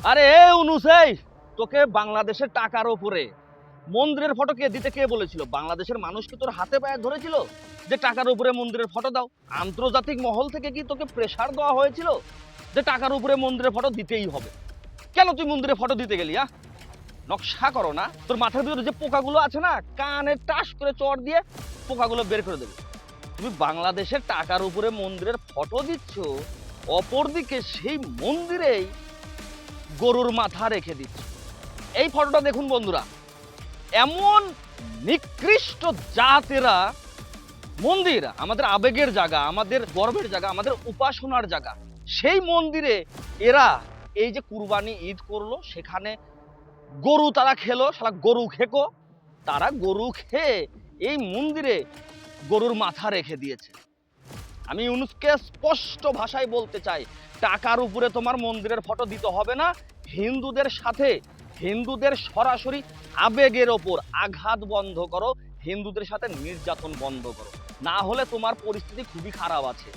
আরে ইউনূস, তোকে বাংলাদেশের টাকার উপরে মন্দিরের ফটো দিতে কে বলেছিল? বাংলাদেশের মানুষ কি তোর হাতে পায়ে ধরেছিল যে টাকার উপরে মন্দিরের ফটো দাও? আন্তর্জাতিক মহল থেকে কি তোকে প্রেসার দেওয়া হয়েছিল যে টাকার উপরে মন্দিরের ফটো দিতেই হবে? কেন তুই মন্দিরে ফটো দিতে গেলি? নকশা করো না, তোর মাথার ভিতরে যে পোকাগুলো আছে না, কানে টাস করে চড় দিয়ে পোকাগুলো বের করে দেবে। তুমি বাংলাদেশের টাকার উপরে মন্দিরের ফটো দিচ্ছ, অপরদিকে সেই মন্দিরেই গরুর মাথা রেখে দিচ্ছ। এই ফটোটা দেখুন বন্ধুরা, এমন নিকৃষ্ট জাতেরা মন্দির, আমাদের আবেগের জায়গা, আমাদের গর্বের জায়গা, আমাদের উপাসনার জায়গা, সেই মন্দিরে এরা এই যে কুরবানি ঈদ করলো, সেখানে গরু তারা খেলো, শালা গরু খেকো, তারা গরু খেয়ে এই মন্দিরে গরুর মাথা রেখে দিয়েছে। আমি ইউনূসকে স্পষ্ট ভাষায় বলতে চাই, টাকার উপরে তোমার মন্দিরের ফটো দিতে হবে না। হিন্দুদের সাথে, হিন্দুদের সরাসরি আবেগের ওপর আঘাত বন্ধ করো, হিন্দুদের সাথে নির্যাতন বন্ধ করো, না হলে তোমার পরিস্থিতি খুবই খারাপ আছে।